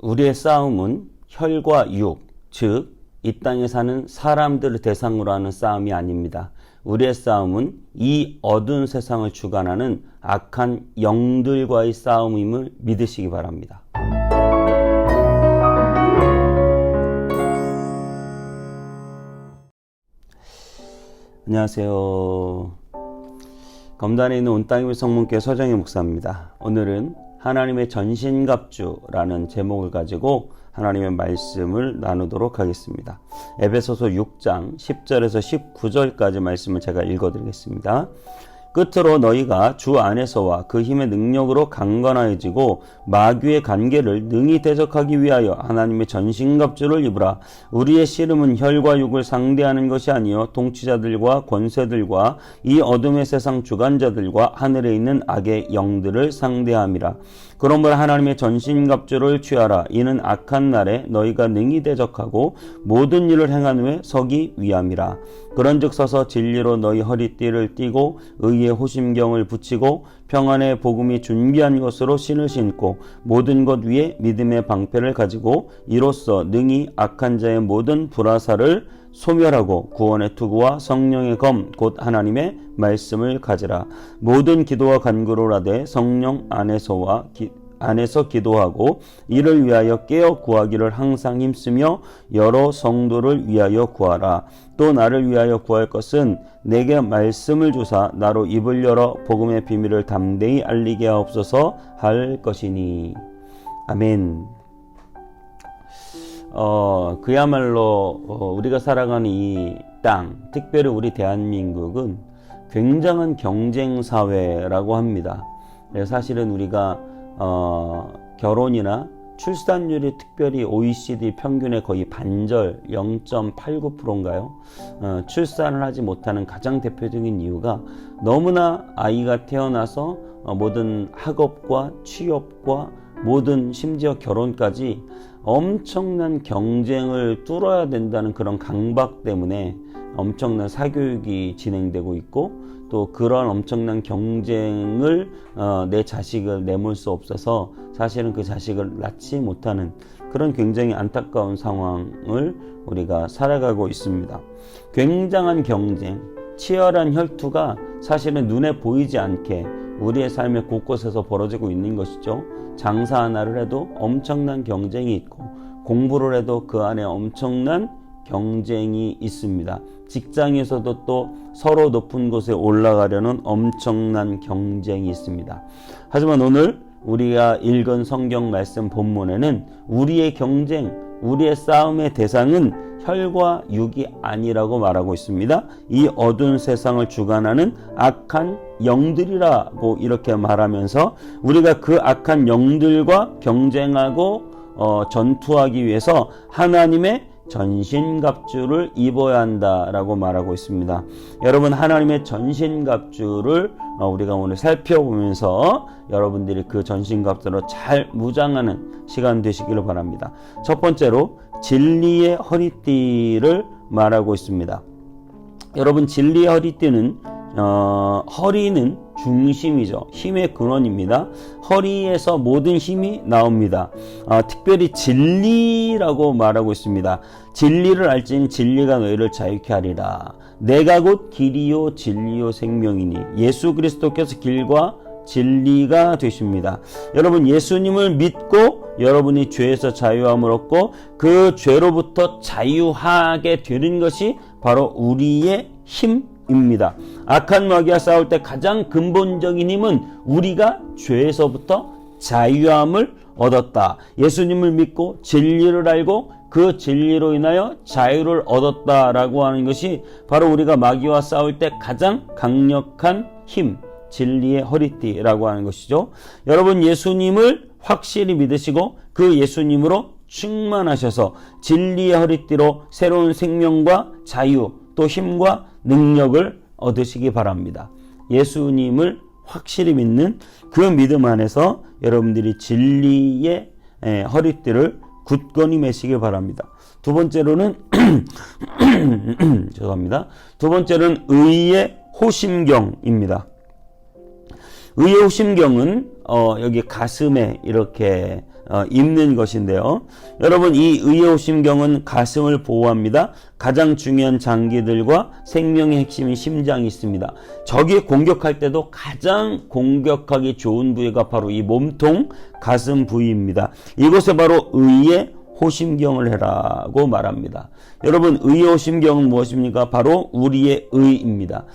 우리의 싸움은 혈과 육, 즉 이 땅에 사는 사람들을 대상으로 하는 싸움이 아닙니다. 우리의 싸움은 이 어두운 세상을 주관하는 악한 영들과의 싸움임을 믿으시기 바랍니다. 안녕하세요. 검단에 있는 온 땅의 성문교회 서정희 목사입니다. 오늘은 하나님의 전신갑주라는 제목을 가지고 하나님의 말씀을 나누도록 하겠습니다. 에베소서 6장 10절에서 19절까지 말씀을 제가 읽어드리겠습니다. 끝으로 너희가 주 안에서와 그 힘의 능력으로 강건하여지고 마귀의 관계를 능히 대적하기 위하여 하나님의 전신갑주를 입으라. 우리의 씨름은 혈과 육을 상대하는 것이 아니요 통치자들과 권세들과 이 어둠의 세상 주관자들과 하늘에 있는 악의 영들을 상대함이라. 그러므로 하나님의 전신갑주를 취하라. 이는 악한 날에 너희가 능히 대적하고 모든 일을 행한 후에 서기 위함이라. 그런즉 서서 진리로 너희 허리띠를 띠고 의의 호심경을 붙이고 평안의 복음이 준비한 것으로 신을 신고 모든 것 위에 믿음의 방패를 가지고 이로써 능히 악한 자의 모든 불화살을 소멸하고 구원의 투구와 성령의 검 곧 하나님의 말씀을 가지라. 모든 기도와 간구를 하되 성령 안에서 기도하고 이를 위하여 깨어 구하기를 항상 힘쓰며 여러 성도를 위하여 구하라. 또 나를 위하여 구할 것은 내게 말씀을 주사 나로 입을 열어 복음의 비밀을 담대히 알리게 하옵소서 할 것이니. 아멘. 그야말로 우리가 살아가는 이 땅, 특별히 우리 대한민국은 굉장한 경쟁 사회라고 합니다. 사실은 우리가 결혼이나 출산율이 특별히 OECD 평균의 거의 반절 0.89%인가요? 출산을 하지 못하는 가장 대표적인 이유가 너무나 아이가 태어나서 모든 학업과 취업과 모든 심지어 결혼까지 엄청난 경쟁을 뚫어야 된다는 그런 강박 때문에 엄청난 사교육이 진행되고 있고 또 그런 엄청난 경쟁을 내 자식을 내몰 수 없어서 사실은 그 자식을 낳지 못하는 그런 굉장히 안타까운 상황을 우리가 살아가고 있습니다. 굉장한 경쟁, 치열한 혈투가 사실은 눈에 보이지 않게 우리의 삶의 곳곳에서 벌어지고 있는 것이죠. 장사 하나를 해도 엄청난 경쟁이 있고 공부를 해도 그 안에 엄청난 경쟁이 있습니다. 직장에서도 또 서로 높은 곳에 올라가려는 엄청난 경쟁이 있습니다. 하지만 오늘 우리가 읽은 성경 말씀 본문에는 우리의 경쟁, 우리의 싸움의 대상은 혈과 육이 아니라고 말하고 있습니다. 이 어두운 세상을 주관하는 악한 영들이라고 이렇게 말하면서 우리가 그 악한 영들과 경쟁하고 전투하기 위해서 하나님의 전신갑주를 입어야 한다라고 말하고 있습니다. 여러분, 하나님의 전신갑주를 우리가 오늘 살펴보면서 여러분들이 그 전신갑주로 잘 무장하는 시간 되시기를 바랍니다. 첫 번째로 진리의 허리띠를 말하고 있습니다. 여러분, 진리의 허리띠는 허리는 중심이죠. 힘의 근원입니다. 허리에서 모든 힘이 나옵니다. 특별히 진리라고 말하고 있습니다. 진리를 알지니 진리가 너희를 자유케 하리라. 내가 곧 길이요 진리요 생명이니 예수 그리스도께서 길과 진리가 되십니다. 여러분, 예수님을 믿고 여러분이 죄에서 자유함을 얻고 그 죄로부터 자유하게 되는 것이 바로 우리의 힘입니다. 악한 마귀와 싸울 때 가장 근본적인 힘은 우리가 죄에서부터 자유함을 얻었다. 예수님을 믿고 진리를 알고 그 진리로 인하여 자유를 얻었다라고 하는 것이 바로 우리가 마귀와 싸울 때 가장 강력한 힘, 진리의 허리띠라고 하는 것이죠. 여러분, 예수님을 확실히 믿으시고 그 예수님으로 충만하셔서 진리의 허리띠로 새로운 생명과 자유 또 힘과 능력을 얻으시기 바랍니다. 예수님을 확실히 믿는 그 믿음 안에서 여러분들이 진리의 허리띠를 굳건히 매시길 바랍니다. 두 번째로는 죄송합니다. 두 번째는 의의 호심경입니다. 의의 호심경은 여기 가슴에 이렇게 입는 것인데요. 여러분, 이 의의 호심경은 가슴을 보호합니다. 가장 중요한 장기들과 생명의 핵심인 심장이 있습니다. 적이 공격할 때도 가장 공격하기 좋은 부위가 바로 이 몸통 가슴 부위입니다. 이곳에 바로 의의 호심경을 해라고 말합니다. 여러분, 의의 호심경은 무엇입니까? 바로 우리의 의입니다.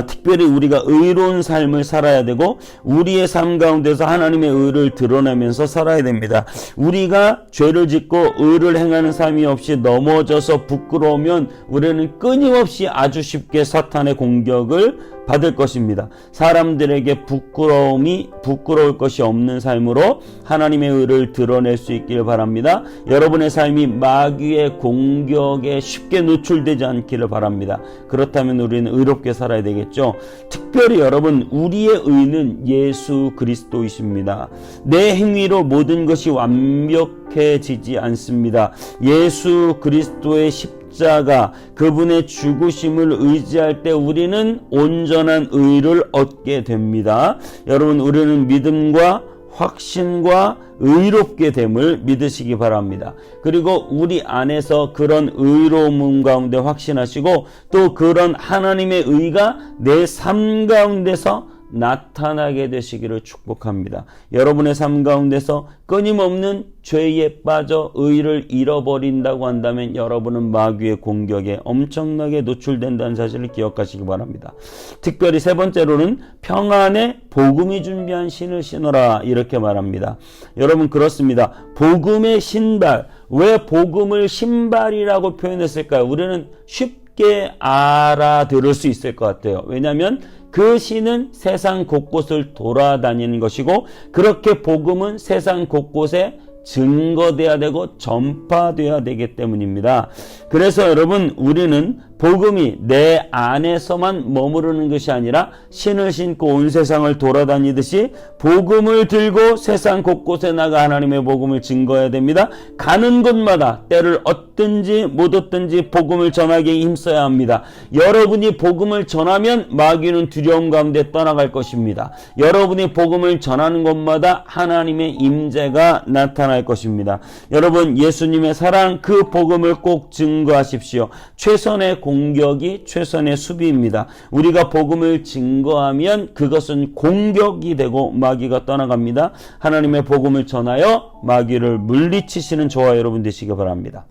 특별히 우리가 의로운 삶을 살아야 되고 우리의 삶 가운데서 하나님의 의를 드러내면서 살아야 됩니다. 우리가 죄를 짓고 의를 행하는 삶이 없이 넘어져서 부끄러우면 우리는 끊임없이 아주 쉽게 사탄의 공격을 받을 것입니다. 사람들에게 부끄러울 것이 없는 삶으로 하나님의 의를 드러낼 수 있기를 바랍니다. 여러분의 삶이 마귀의 공격에 쉽게 노출되지 않기를 바랍니다. 그렇다면 우리는 의롭게 살아야 되겠죠. 특별히 여러분, 우리의 의는 예수 그리스도이십니다. 내 행위로 모든 것이 완벽해지지 않습니다. 예수 그리스도의 십자가, 그분의 죽으심을 의지할 때 우리는 온전한 의를 얻게 됩니다. 여러분, 우리는 믿음과 확신과 의롭게 됨을 믿으시기 바랍니다. 그리고 우리 안에서 그런 의로움 가운데 확신하시고 또 그런 하나님의 의가 내 삶 가운데서 나타나게 되시기를 축복합니다. 여러분의 삶 가운데서 끊임없는 죄에 빠져 의를 잃어버린다고 한다면 여러분은 마귀의 공격에 엄청나게 노출된다는 사실을 기억하시기 바랍니다. 특별히 세 번째로는 평안에 복음이 준비한 신을 신어라, 이렇게 말합니다. 여러분, 그렇습니다. 복음의 신발. 왜 복음을 신발이라고 표현했을까요? 우리는 쉽게 알아들을 수 있을 것 같아요. 왜냐하면 그 신은 세상 곳곳을 돌아다니는 것이고 그렇게 복음은 세상 곳곳에 증거돼야 되고 전파돼야 되기 때문입니다. 그래서 여러분, 우리는 복음이 내 안에서만 머무르는 것이 아니라 신을 신고 온 세상을 돌아다니듯이 복음을 들고 세상 곳곳에 나가 하나님의 복음을 증거해야 됩니다. 가는 곳마다 때를 얻든지 못 얻든지 복음을 전하기에 힘써야 합니다. 여러분이 복음을 전하면 마귀는 두려움 가운데 떠나갈 것입니다. 여러분이 복음을 전하는 곳마다 하나님의 임재가 나타날 것입니다. 여러분, 예수님의 사랑, 그 복음을 꼭 증거하십시오. 최선의 공격이 최선의 수비입니다. 우리가 복음을 증거하면 그것은 공격이 되고 마귀가 떠나갑니다. 하나님의 복음을 전하여 마귀를 물리치시는 저와 여러분 되시기 바랍니다.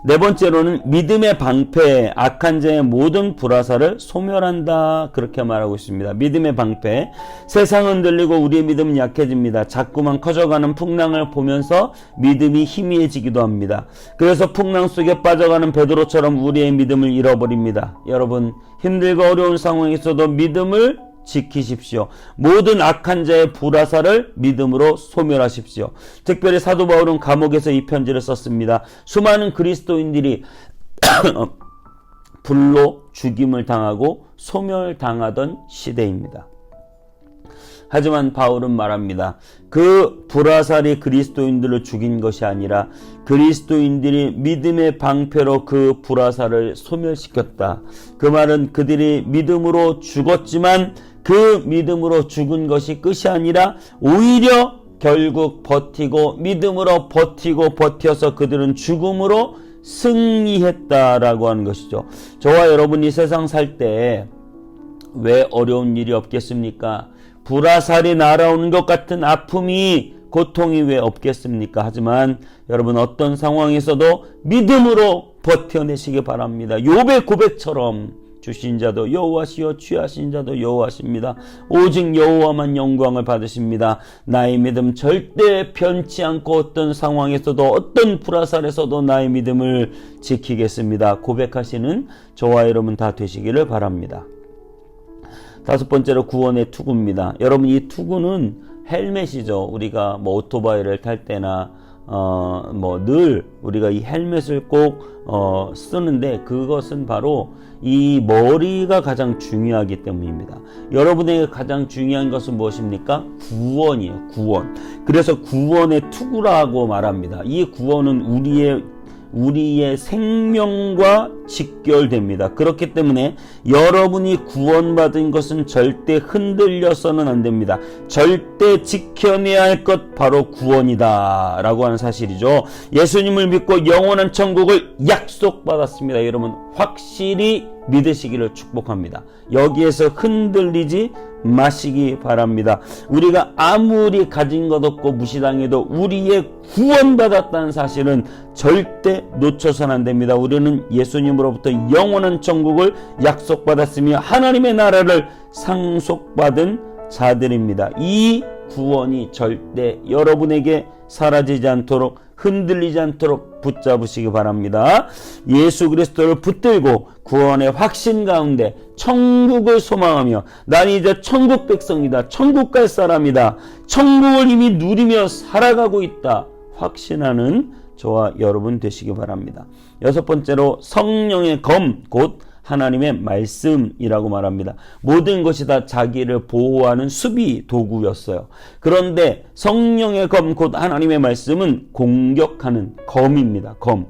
네 번째로는 믿음의 방패, 악한 자의 모든 불화살을 소멸한다, 그렇게 말하고 있습니다. 믿음의 방패. 세상은 흔들리고 우리의 믿음은 약해집니다. 자꾸만 커져가는 풍랑을 보면서 믿음이 희미해지기도 합니다. 그래서 풍랑 속에 빠져가는 베드로처럼 우리의 믿음을 잃어버립니다. 여러분, 힘들고 어려운 상황에서도 믿음을 지키십시오. 모든 악한 자의 불화살을 믿음으로 소멸하십시오. 특별히 사도 바울은 감옥에서 이 편지를 썼습니다. 수많은 그리스도인들이 불로 죽임을 당하고 소멸당하던 시대입니다. 하지만 바울은 말합니다. 그 불화살이 그리스도인들을 죽인 것이 아니라 그리스도인들이 믿음의 방패로 그 불화살을 소멸시켰다. 그 말은 그들이 믿음으로 죽었지만 그 믿음으로 죽은 것이 끝이 아니라 오히려 결국 버티고 믿음으로 버텨서 그들은 죽음으로 승리했다라고 하는 것이죠. 저와 여러분이 세상 살 때 왜 어려운 일이 없겠습니까? 불화살이 날아오는 것 같은 아픔이, 고통이 왜 없겠습니까? 하지만 여러분, 어떤 상황에서도 믿음으로 버텨내시기 바랍니다. 욥의 고백처럼 주신 자도 여호와시요 취하신 자도 여호와십니다. 오직 여호와만 영광을 받으십니다. 나의 믿음 절대 변치 않고 어떤 상황에서도 어떤 불화살에서도 나의 믿음을 지키겠습니다. 고백하시는 저와 여러분 다 되시기를 바랍니다. 다섯 번째로 구원의 투구입니다. 여러분, 이 투구는 헬멧이죠. 우리가 오토바이를 탈 때나 늘 우리가 이 헬멧을 꼭 쓰는데 그것은 바로 이 머리가 가장 중요하기 때문입니다. 여러분에게 가장 중요한 것은 무엇입니까? 구원이에요. 구원. 그래서 구원의 투구라고 말합니다. 이 구원은 우리의 생명과 직결됩니다. 그렇기 때문에 여러분이 구원받은 것은 절대 흔들려서는 안 됩니다. 절대 지켜내야 할 것 바로 구원이다 라고 하는 사실이죠. 예수님을 믿고 영원한 천국을 약속받았습니다. 여러분 확실히 믿으시기를 축복합니다. 여기에서 흔들리지 마시기 바랍니다. 우리가 아무리 가진 것 없고 무시당해도 우리의 구원받았다는 사실은 절대 놓쳐서는 안 됩니다. 우리는 예수님으로부터 영원한 천국을 약속받았으며 하나님의 나라를 상속받은 자들입니다. 이 구원이 절대 여러분에게 사라지지 않도록 흔들리지 않도록 붙잡으시기 바랍니다. 예수 그리스도를 붙들고 구원의 확신 가운데 천국을 소망하며 나는 이제 천국 백성이다. 천국 갈 사람이다. 천국을 이미 누리며 살아가고 있다. 확신하는 저와 여러분 되시기 바랍니다. 여섯 번째로 성령의 검 곧 하나님의 말씀이라고 말합니다. 모든 것이 다 자기를 보호하는 수비 도구였어요. 그런데 성령의 검 곧 하나님의 말씀은 공격하는 검입니다. 검.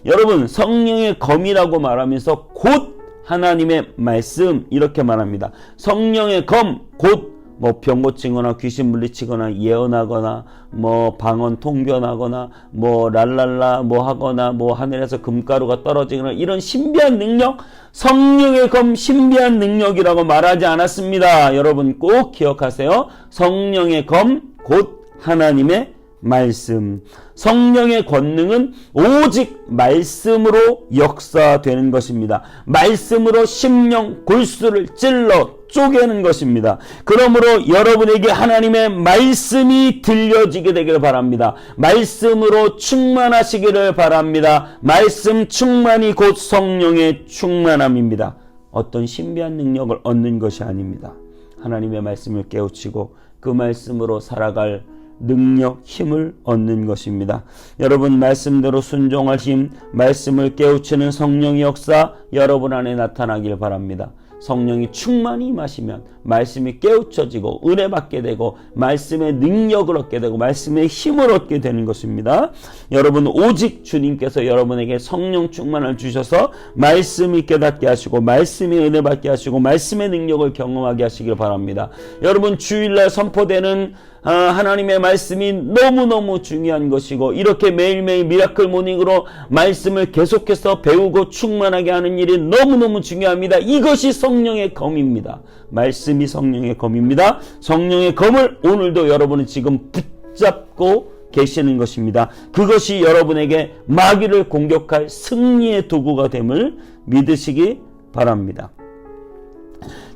여러분 성령의 검이라고 말하면서 곧 하나님의 말씀 이렇게 말합니다. 성령의 검 곧 뭐 병 고치거나 귀신 물리치거나 예언하거나 뭐 방언 통변하거나 뭐 랄랄라 뭐 하거나 뭐 하늘에서 금가루가 떨어지거나 이런 신비한 능력, 성령의 검 신비한 능력이라고 말하지 않았습니다. 여러분 꼭 기억하세요. 성령의 검 곧 하나님의 말씀. 성령의 권능은 오직 말씀으로 역사되는 것입니다. 말씀으로 심령 골수를 찔러 쪼개는 것입니다. 그러므로 여러분에게 하나님의 말씀이 들려지게 되기를 바랍니다. 말씀으로 충만하시기를 바랍니다. 말씀 충만이 곧 성령의 충만함입니다. 어떤 신비한 능력을 얻는 것이 아닙니다. 하나님의 말씀을 깨우치고 그 말씀으로 살아갈 능력, 힘을 얻는 것입니다. 여러분 말씀대로 순종할 힘, 말씀을 깨우치는 성령의 역사 여러분 안에 나타나길 바랍니다. 성령이 충만히 임하시면 말씀이 깨우쳐지고 은혜 받게 되고 말씀의 능력을 얻게 되고 말씀의 힘을 얻게 되는 것입니다. 여러분 오직 주님께서 여러분에게 성령 충만을 주셔서 말씀이 깨닫게 하시고 말씀의 은혜 받게 하시고 말씀의 능력을 경험하게 하시길 바랍니다. 여러분 주일날 선포되는 하나님의 말씀이 너무너무 중요한 것이고 이렇게 매일매일 미라클 모닝으로 말씀을 계속해서 배우고 충만하게 하는 일이 너무너무 중요합니다. 이것이 성령의 검입니다. 말씀이 성령의 검입니다. 성령의 검을 오늘도 여러분은 지금 붙잡고 계시는 것입니다. 그것이 여러분에게 마귀를 공격할 승리의 도구가 됨을 믿으시기 바랍니다.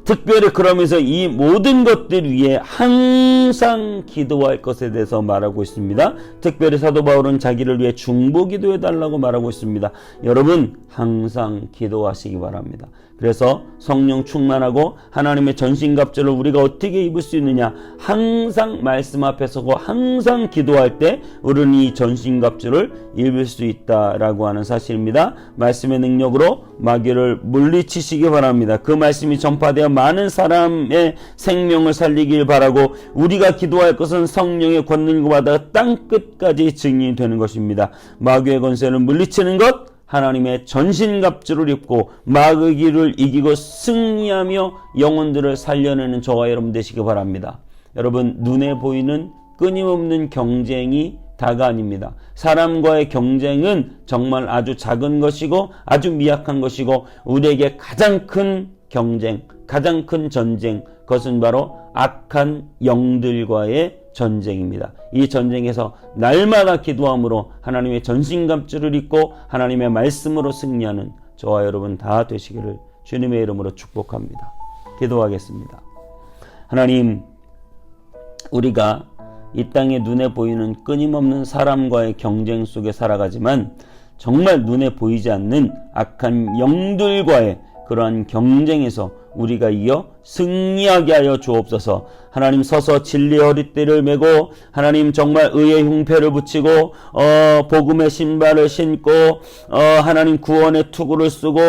특별히 그러면서 이 모든 것들 위에 항상 기도할 것에 대해서 말하고 있습니다. 특별히 사도 바울은 자기를 위해 중보 기도해 달라고 말하고 있습니다. 여러분 항상 기도하시기 바랍니다. 그래서 성령 충만하고 하나님의 전신갑주를 우리가 어떻게 입을 수 있느냐, 항상 말씀 앞에 서고 항상 기도할 때 우리는 이 전신갑주를 입을 수 있다라고 하는 사실입니다. 말씀의 능력으로 마귀를 물리치시기 바랍니다. 그 말씀이 전파되어 많은 사람의 생명을 살리길 바라고 우리가 기도할 것은 성령의 권능을 받아 땅끝까지 증인이 되는 것입니다. 마귀의 권세를 물리치는 것, 하나님의 전신갑주를 입고 마귀를 이기고 승리하며 영혼들을 살려내는 저와 여러분 되시기 바랍니다. 여러분 눈에 보이는 끊임없는 경쟁이 다가 아닙니다. 사람과의 경쟁은 정말 아주 작은 것이고 아주 미약한 것이고 우리에게 가장 큰 경쟁, 가장 큰 전쟁, 그것은 바로 악한 영들과의 전쟁입니다. 이 전쟁에서 날마다 기도함으로 하나님의 전신갑주를 입고 하나님의 말씀으로 승리하는 저와 여러분 다 되시기를 주님의 이름으로 축복합니다. 기도하겠습니다. 하나님, 우리가 이 땅에 눈에 보이는 끊임없는 사람과의 경쟁 속에 살아가지만 정말 눈에 보이지 않는 악한 영들과의 그러한 경쟁에서 우리가 이어 승리하게 하여 주옵소서. 하나님 서서 진리의 허리띠를 메고 하나님 정말 의의 흉패를 붙이고 복음의 신발을 신고 하나님 구원의 투구를 쓰고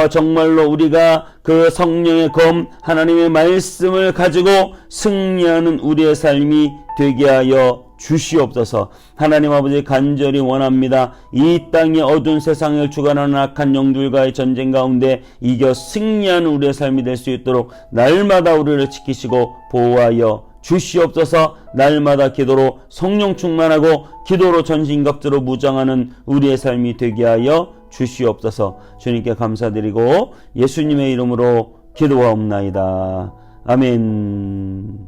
정말로 우리가 그 성령의 검 하나님의 말씀을 가지고 승리하는 우리의 삶이 되게 하여 주시옵소서. 하나님 아버지, 간절히 원합니다. 이 땅의 어두운 세상을 주관하는 악한 영들과의 전쟁 가운데 이겨 승리하는 우리의 삶이 될 수 있도록 날마다 우리를 지키시고 보호하여 주시옵소서. 날마다 기도로 성령 충만하고 기도로 전신갑주로 무장하는 우리의 삶이 되게 하여 주시옵소서. 주님께 감사드리고 예수님의 이름으로 기도하옵나이다. 아멘.